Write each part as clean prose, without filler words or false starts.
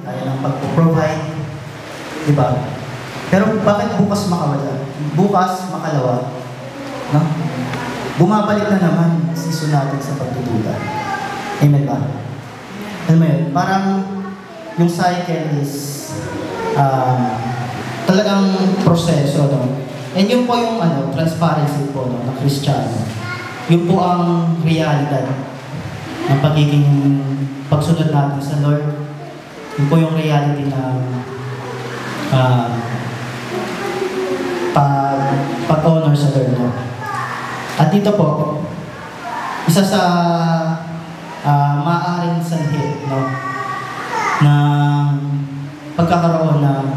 Kaya ng pag-provide, di ba? Pero bakit bukas makawala? Bukas makalawa, no? Bumabalik na naman ang season natin sa pagdududa. Amen ba? Alam mo yun, parang yung cycle is talagang proseso, no? And yun po yung transparency po, no, ng Kristiyano. Yun po ang realidad ng pagiging pagsunod natin sa Lord. Yun po yung reality ng pag-honor sa Lord, no? At dito po, isa sa maaaring sanhi, no, ng pagkakaroon ng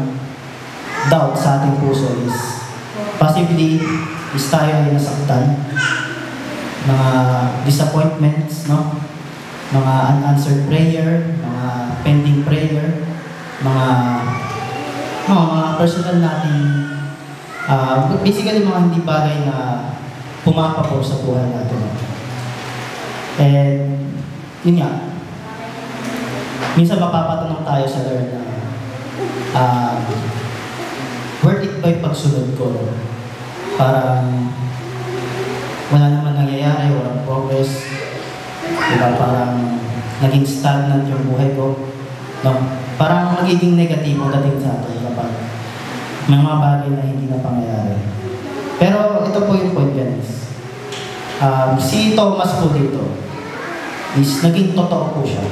doubt sa ating puso is possibly is tayo ay nasaktan, mga disappointments, no, mga unanswered prayer, mga pending prayer, mga personal nating basically mga hindi bagay na pumapapo sa buhay natin. And yun nga, minsan mapapatanong tayo sa Lord na worth it ba yung pagsunod ko? Parang wala naman nangyayari, walang progress, diba? Parang naging stagnant yung buhay ko, no? Parang magiging negatibo dating sa atin kapag may mga bagay na hindi na pangyayari. Pero ito po yung point, guys. Si Thomas po dito is naging totoo po siya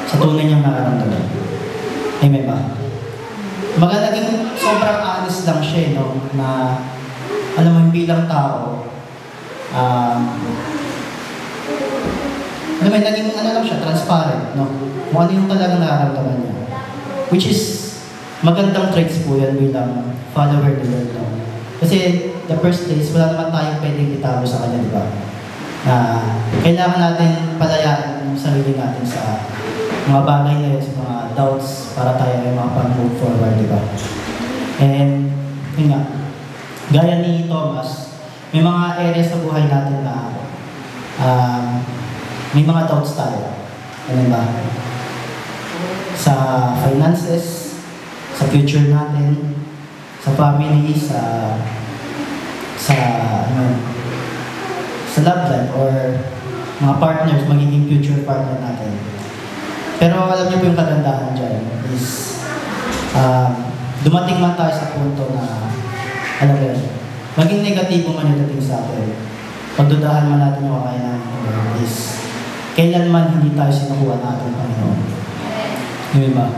sa tunay niyang nararamdaman. Amen ba? Naging sobrang honest lang siya, no? Na alam mo, bilang tao, naging lang siya, transparent, no? Kung ano yung talagang nararamdaman niya. Which is, magandang traits po yan bilang follower ni Lord, no? Kasi, the first place, wala naman tayong pwedeng itago sa kanya, di ba? Na kailangan natin palayaan yung sarili natin sa mga bagay na yun, sa mga doubts, para tayo ay makapag-move forward, di ba? And, yun nga, gaya ni Thomas, may mga areas sa buhay natin na may mga doubts tayo. Ano ba? Sa finances, sa future natin, sa family, sa love life, or mga partners, magiging future partner natin. Pero alam niyo po yung kagandahan dyan is dumating man tayo sa punto na alam mo yun, maging negatibo man yung dating sa atin, pagdudahan man natin yung kakayanan is kailanman hindi tayo sinukuha natin, Panginoon. Di ba?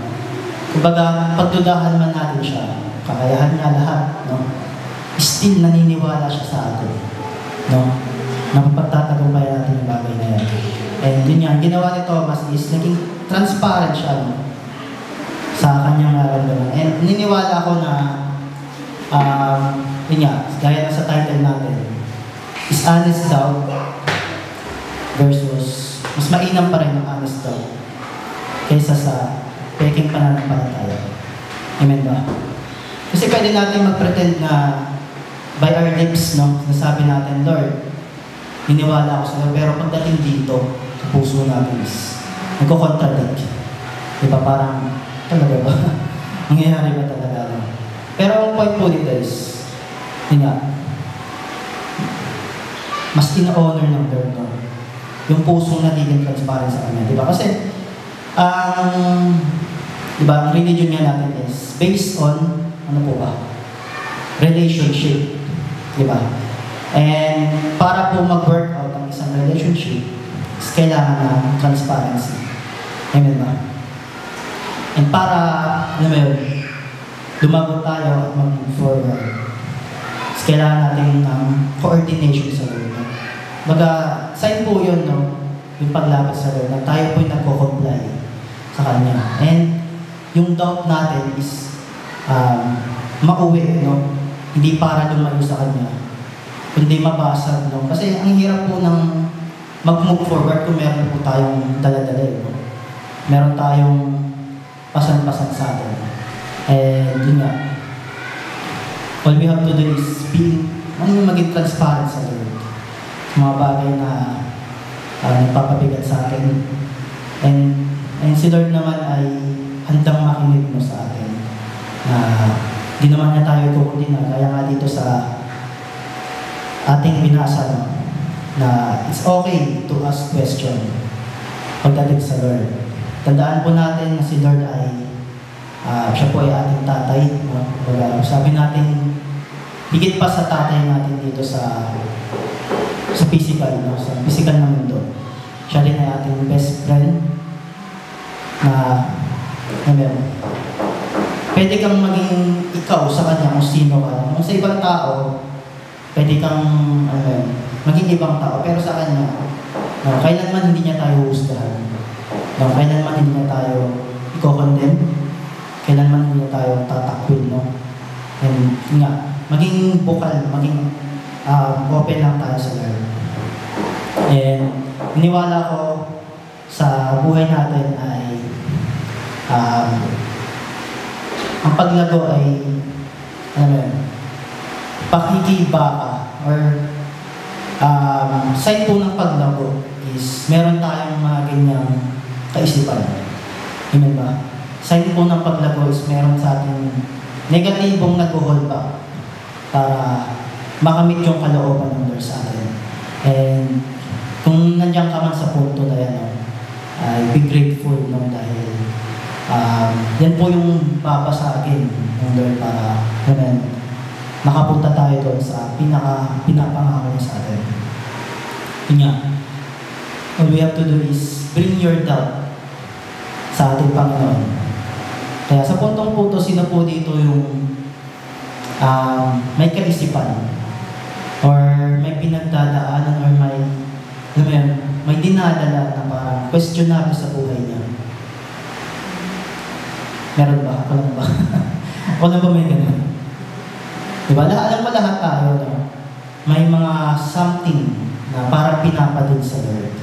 Kumbaga, pagdudahan man natin siya, kakayahan niya lahat, no? Still naniniwala siya sa atin, no? Napapagtatagumpay natin yung bagay na yan. And yun yan, ginawa ni Thomas is naging transparent siya, no? Sa kanyang nararamdaman. And niniwala ako na yun nga, gaya na sa title natin, is honest doubt versus mas mainam pa rin ang honest doubt kaysa sa peking pananampalataya. Amen ba? Kasi pwede natin mag-pretend na by our lips, no, nasabi natin, Lord, niniwala ako sa Lord, pero pagdating dito, sa puso natin is nagko-contradict. Diba parang, talaga ba? Nangyayari ba talaga? Pero ang point po dito is, yun nga, mas ina-honor ng Lord, no? Yung pusong nagiging transparent sa Kanya. Diba? Kasi, diba, ang religion nga natin is based on, ano po ba? Relationship. Diba? And para po mag-work out ang isang relationship, is kailangan ng transparency. Amen ba? And para, ano mo yun, lumago tayo at mag-move forward, is kailangan natin ng coordination sa Lord. Baga, sign po yun, no? Yung paglapit sa Lord, na tayo po'y nagko-comply sa Kanya. And yung doubt natin is mauwi, no? Hindi para lumayo sa Kanya, kundi mabasag, no? Kasi ang hirap po ng mag-move forward kung meron po tayong dala-dala, no? Meron tayong pasan-pasan sa atin. And yun nga, all we have to do is be, maging transparent sa Lord. mga bagay na nagpapabigat sa atin. And si Lord naman ay handang makinig mo sa atin. Na di naman niya tayo kukunin kaya nga dito sa ating binasa na it's okay to ask question pagdating sa Lord. Tandaan po natin na si Lord ay siya po ay ating tatay. Sabi natin, higit pa sa tatay natin dito sa physical, sa physical na mundo. Siya rin ay ating best friend na meron. Pwede kang maging ikaw sa kanya kung sino ka. Kung sa ibang tao, pwede kang maging ibang tao. Pero sa kanya, kailanman hindi niya tayo husgahan. Kailanman hindi niya tayo i-condemn. Kailanman hindi niya tayo tatakwil. And nga, maging bukal, maging open lang tayo sa Lord. And iniwala ko sa buhay natin ay ang paglago ay pakikibaka or sign po ng paglago is meron tayong mga ganyang kaisipan. Amen ba? Sign po ng paglago is meron sa ating negatibong nag-hold back para makamit yung kalooban ng Lord sa atin. And kung nandiyan ka man sa punto na yan, ay be grateful dahil yan po yung babasagin ng Lord para makapunta tayo doon sa pinapangako niya sa atin. Yun nga, all we have to do is bring your doubt sa ating Panginoon. Kaya sa puntong-punto, sino po dito yung may kaisipan or may pinagdadaanan or may dinadala na parang questionable sa buhay niya? Meron ba? Ako lang ba? Ako lang ba may ganun? Diba? Alam mo lahat tayo, may mga something na parang pinapadin sa Lord.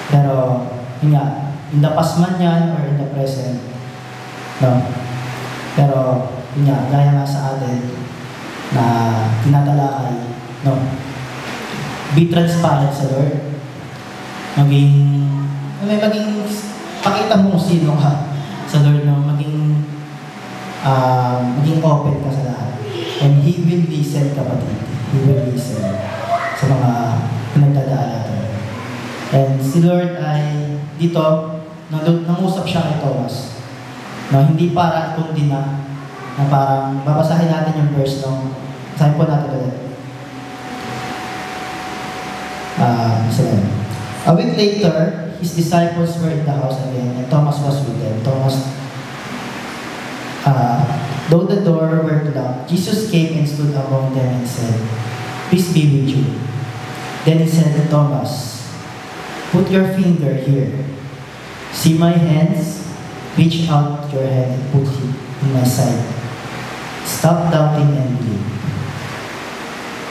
Pero, yun nga, in the past man yan or in the present, pero, yun nga, gaya nga sa atin na tinatalakay, be transparent sa Lord. Maging pakita mo kung sino ka sa Lord, maging open ka sa lahat. And He will listen, kapatid. He will listen sa mga pinagdadaan natin. And si Lord ay dito, nangusap siya kay Thomas. Hindi para kundi na parang babasahin natin yung verse sabi po natin ulit. A week later, His disciples were in the house again, and Thomas was with them. Though the door were locked, Jesus came and stood among them and said, "Peace be with you." Then He said to Thomas, "Put your finger here. See my hands? Reach out your hand and put it in my side. Stop doubting and believe."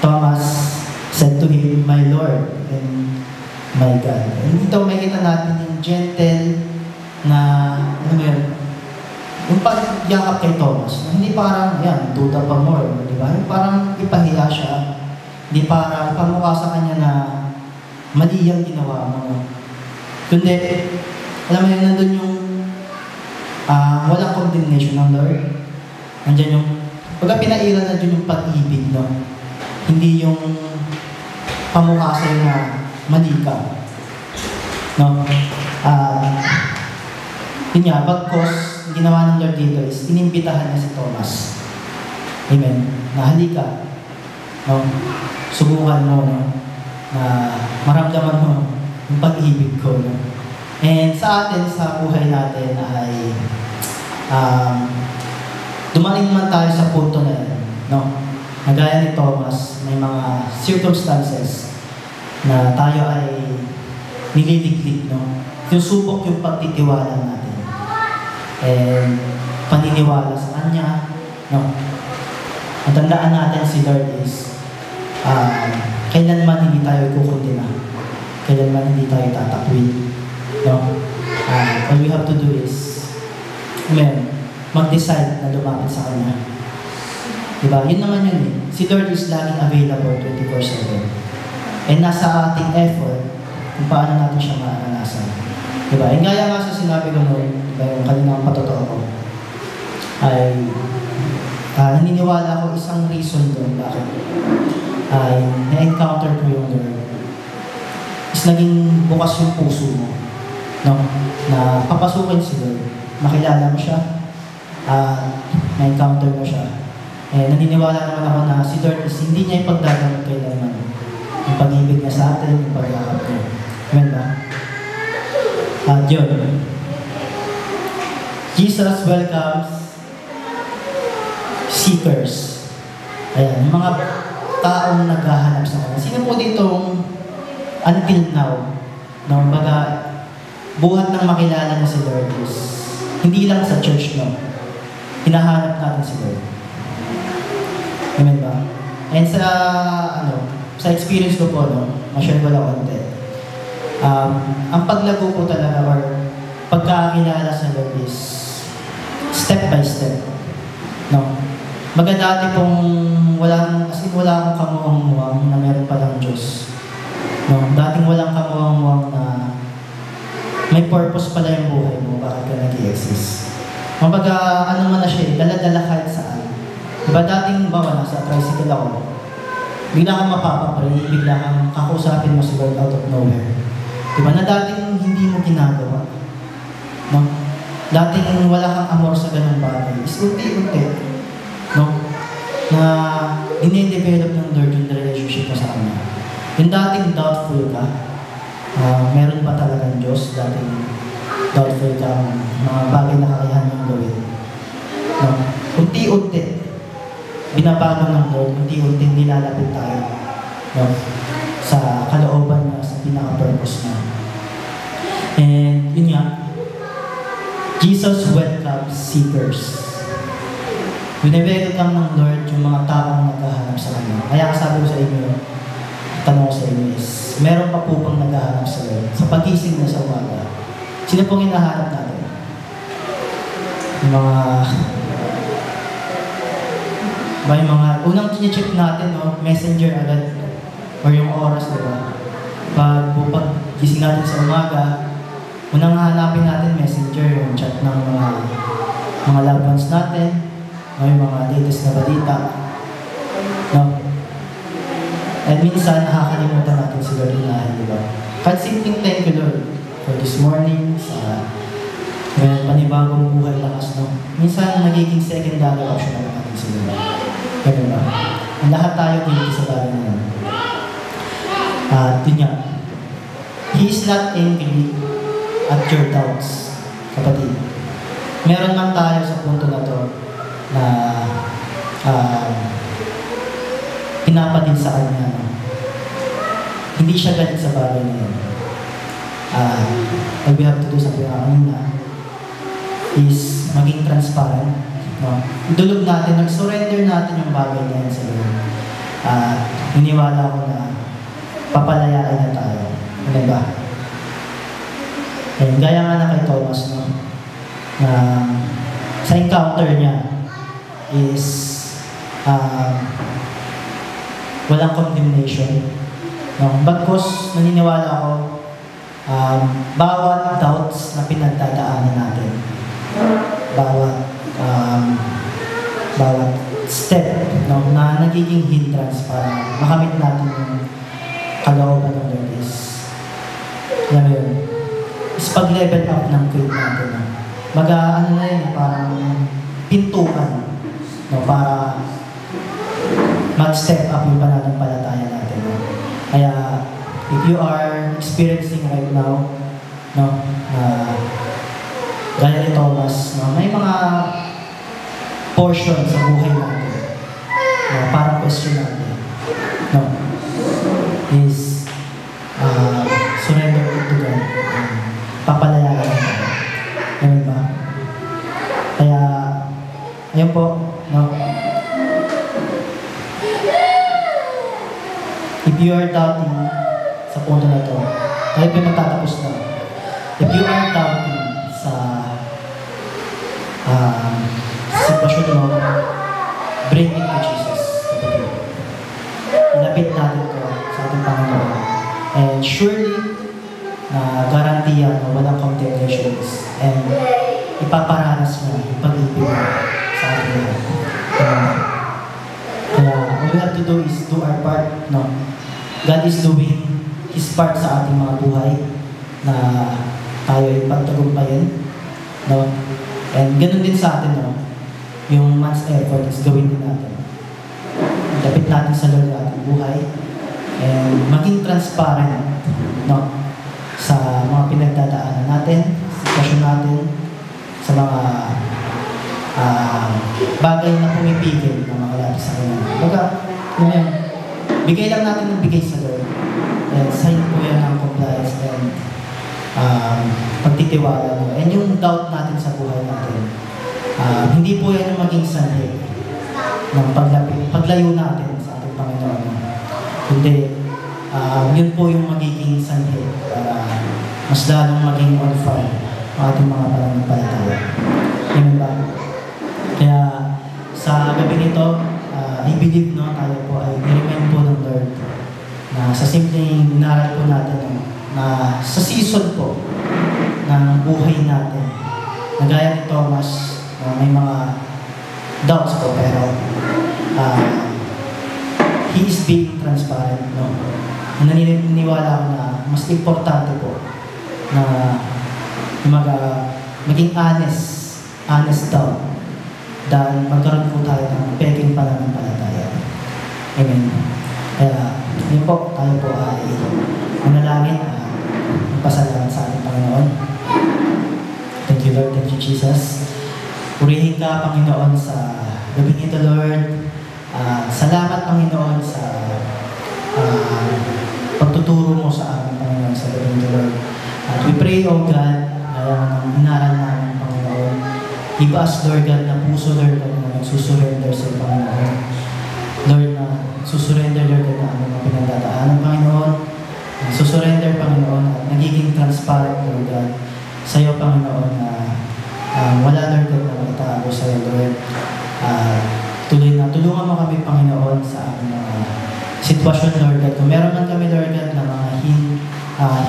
Thomas said to Him, "My Lord and my God." And dito makita natin yung gentle na, yung pagyakap kay Thomas, hindi parang, duda pa more, di ba? Yung parang ipahiya siya, hindi parang pamukha sa kanya na mali yung ginawa mo. Kundi, alam mo yun, nandun yung walang condemnation ng Lord. Nandiyan yung, pagka pinairan na dyan yung pag-ibig, hindi yung pamukha sa'yo na mali ka. Yun nga, bagkos, ginawa ng Lord dito is, inimbitahan niya si Thomas. Amen. Na halika. Subukan mo, na maramdaman mo yung pag-ibig ko. And sa atin, sa buhay natin ay dumating man tayo sa punto na yan. Nagaya ni Thomas, may mga circumstances na tayo ay nililiglig, Sinusubok yung pagtitiwala natin. And paniniwala sa Kanya, Ang tandaan natin si Lord is, kailanman hindi tayo kukundina. Kailanman hindi tayo tatakwil. All we have to do is, mag-decide na lumapit sa Kanya. Diba? Yun naman yun. Si Lord is laging available 24/7. And nasa ating effort kung paano natin siya maranasan. Diba? And gaya nga sa sinabi ko noon, diba, yung kaninang patotoo ko, ay naniniwala ko isang reason doon bakit ay na-encounter ko yung Lord is naging bukas yung puso mo, no? Na papasukin si Lord, makilala mo siya, na-encounter mo siya. Eh, naniniwala naman ako na si Lord is hindi niya ipagdagamit kailanman yung pag-ibig niya sa atin, yung pag-iakap niya. Amen ba? At yun, Jesus welcomes seekers. Ayan, yung mga taong naghahanap sa Kanya. Sino po ditong until now, no, baga, buhat ng makilala na si Lord is hindi lang sa church, no? Hinahanap natin si Lord. Amen ba? And sa experience ko po, no, ma-share ko lang konti. Ang paglago po talaga or pagkakilala sa Lord is step by step. No? Dati pong wala akong kamuwang-muwang na meron palang Diyos. No? Dating walang kamuwang-muwang na may purpose pala yung buhay mo, bakit ka nag-i-exist. Kumbaga, ano man na siya, dala-dala kahit saan. Diba dating nasa tricycle ako, bigla kang mapapapray, bigla kang kakusapin mo si Lord out of nowhere. Diba na dating hindi mo ginagawa. No? Dating wala kang amor sa ganung bagay. Is unti-unti, no? Na dine-develop ng Lord yung relationship mo sa Kanya. Yung dating doubtful ka, meron ba talagang Diyos? Dating doubtful ka, mga bagay na kakayahan niyang gawin. No? Unti-unti, binabago ng Lord, unti-unti nilalapit tayo, no? Sa kalooban na, sa pinaka-purpose na. And yun nga, Jesus welcomes seekers. Winewelcome ng Lord yung mga taong naghahanap sa Kanya. Kaya sabi ko sa inyo, tanong ko sa inyo is, meron pa po bang naghahanap sa Lord? Sa pagising na sa umaga, sino pong hinahanap natin? Yung mga unang chine-check natin, no, messenger agad, or yung oras, diba? Pag gising natin sa umaga, unang hanapin natin messenger, yung chat ng mga loved ones natin, o yung mga latest na balita. No? And minsan, nakakalimutan natin si Lord inahin, diba? Kahit simpleng thank you, Lord, for this morning, sa panibagong buhay lakas, no? Minsan, nagiging secondary option na natin si Lord. Ganun ba? Ang lahat tayo dito sa bagay na yun. Yun nga. He is not angry at your doubts, kapatid. Meron man tayo sa punto na to na pinapadin sa Kanya. No? Hindi siya galit sa bagay na yun. All we have to do sa kanina is maging transparent. No? Dulog natin, nag-surrender natin yung bagay na yan sa Lord. Niniwala ko na papalayaan na tayo. Ano ba? And gaya nga na kay Thomas, no? Na sa encounter niya is walang condemnation. No? Bagkus, naniniwala ako, bawat doubts na pinagdadaanan natin, bawat step, no, na nagiging hindrance para makamit natin yung kalooban ng Lord is, alam mo yun, is pag-level up ng faith natin. No? Ano na yun, parang pintukan, no, para mag-step up yung pananampalataya natin. No? Kaya, if you are experiencing right now, no, gaya ni Thomas, no, may mga portion sa buhay natin, no, parang question natin, no, is surrender it to God, papalayaan natin. Amen ba? Kaya, ayun po, no, if you are doubting sa punto na to, tayo po magtatapos na. If you are doubting sa sitwasyon mo, bring it to Jesus. Ilapit natin ito sa ating Panginoon. surely, garantiya na walang condemnations and ipaparanas mo yung pag-ibig mo sa ating lahat. Kaya all we have to do is do our part. No? God is doing His part sa ating mga buhay na tayo ay pagtagumpayan. No? And ganun din sa atin, no? Yung man's effort is gawin din natin. Dapit natin sa Lord ating buhay and maging transparent, no? Sa mga pinagdadaanan natin, sitwasyon natin, sa mga bagay na pumipigil ng mga lapis sa kanya. Baga, bigay lang natin ng bigay sa Lord. And sign po yan ng compliance and pagtitiwala mo. And yung doubt natin sa buhay natin, hindi po yan yung maging sanhi ng paglayo natin sa ating Panginoon. Hindi, yun po yung magiging sanhi para mas lalong maging on fire ang ating mga pananampalataya. Yun ba? Kaya sa gabi nito, I believe tayo po ay i-remind po ng Lord na sa simpleng inaral po natin na sa season po ng buhay natin, na gaya ni Thomas, may mga doubts po pero he is being transparent. Naniniwala ako na mas importante po na maging honest daw dahil magkaroon po tayo ng peking pananampalataya. Amen. Kaya yun po, tayo po ay manalangin at magpasalamat sa ating Panginoon. Thank you, Lord. Thank you, Jesus. Purihin ka, Panginoon, sa gabing ito, Lord. Salamat, Panginoon, sa pagtuturo mo sa amin, Panginoon, sa gabing ito, Lord. At we pray, O God, ng inaral namin, Panginoon. Give us, Lord God, na puso, Lord God, na nagsusurrender sa Panginoon. Lord, na susurrender, Lord God, na aming mga pinagdadaanan, Panginoon. Susurrender, Panginoon, at nagiging transparent, Lord God, sa iyo, Panginoon, na wala, Lord God, na magtago sa iyo, Lord. Tulungan mo kami, Panginoon, sa aming mga sitwasyon, Lord God. Kung meron man kami, Lord God, na mga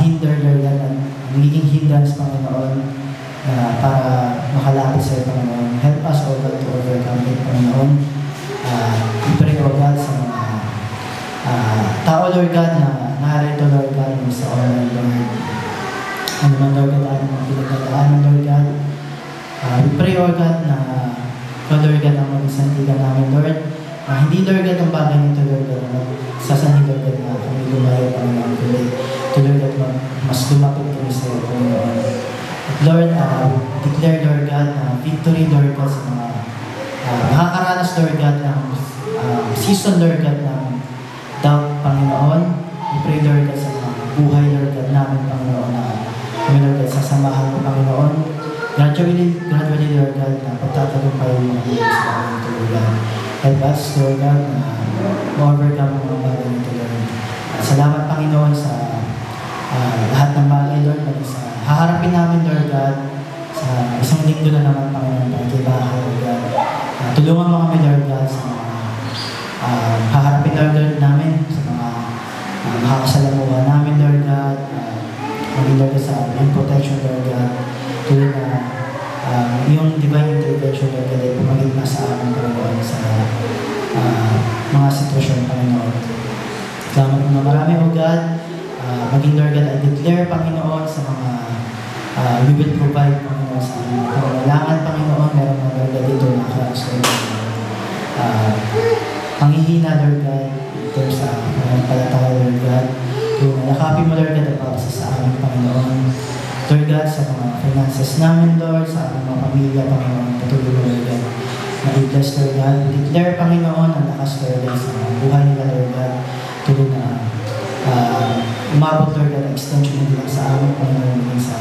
hinder, Lord God, na nagiging hindrance, Panginoon, para makalapit sa iyo, Panginoon. Help us, O God, to overcome it, Panginoon. We pray, O God, sa mga tao, Lord God, na narito, Lord God, sa online, Lord. Ano man, Lord God, ano man pinagdadaanan, Lord God. We pray, O God, na Lord God, ang mag-isantigan namin, Lord. Hindi, Lord God, ang bagay nito, Lord God, na sasanhin, Lord God, na kami lumayo, Panginoon, kundi to, Lord God, mas lumapit kami sa iyo, Panginoon. At Lord, declare, Lord God, na victory, Lord God, sa mga nakakaranas, Lord God, ng season, Lord God, ng doubt, Panginoon. We pray, Lord God, sa mga buhay, Lord God, namin, Panginoon, na kami, Lord God, sasamahan mo, Panginoon. Gradually, Lord God, na pagtatagumpay yung mga buhay sa amin, Lord God. Help us, Lord God, na ma-overcome ang mga bagay nito, Lord. Salamat, Panginoon, sa lahat ng bagay, Lord, sa haharapin namin, Lord God, sa isang linggo na naman, Panginoon, pagkibahan, Lord God. Tulungan mo kami, Lord God, sa mga haharapin, Lord namin, sa mga makakasalamuha namin, Lord God, maging, Lord God, sa yung protection, Lord God, tuloy na yung divine intervention, Lord God, ay pumagit na sa amin, Panginoon, sa mga sitwasyon, Panginoon. Salamat mo na marami, O God. Maging, Lord God, I declare, Panginoon, sa mga we will provide, Panginoon, sa mga pangangailangan, Panginoon. Meron na, Lord God, dito na class, Lord God. Panghihina, Lord God, ito sa palataya, Lord God. Yung nakapin mo, Lord God, at sa amin, Panginoon. Lord God, sa mga finances namin, Lord, sa ating mga pamilya, Panginoon, patuloy mo, Lord God, na i-bless, Lord God. Declare, Panginoon, ang lakas, Lord God, sa buhay nila, Lord God, tuloy na umabot, Lord God, ang extension nila sa amin, Panginoon, sa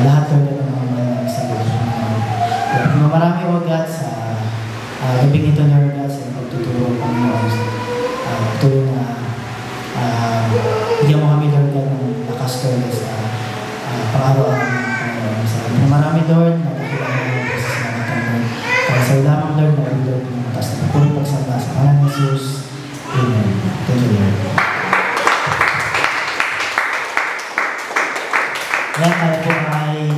lahat, Lord God, ng mga mga sa Lord, Panginoon. Marami, O God, sa gabing ito, Lord God, sa pagtuturo, Panginoon, tuloy na bigyan mo kami, Lord God, ng lakas, Lord God, sa pang-araw-araw ng Panginoon. Sa marami, Lord, na nakilala mo ang process na natin, Lord. Kaya sa lamang, Lord, na Lord, ng matas na puro pagsamba sa kanan ng Jesus. Amen. Thank you, Lord. Yan, tayo po ay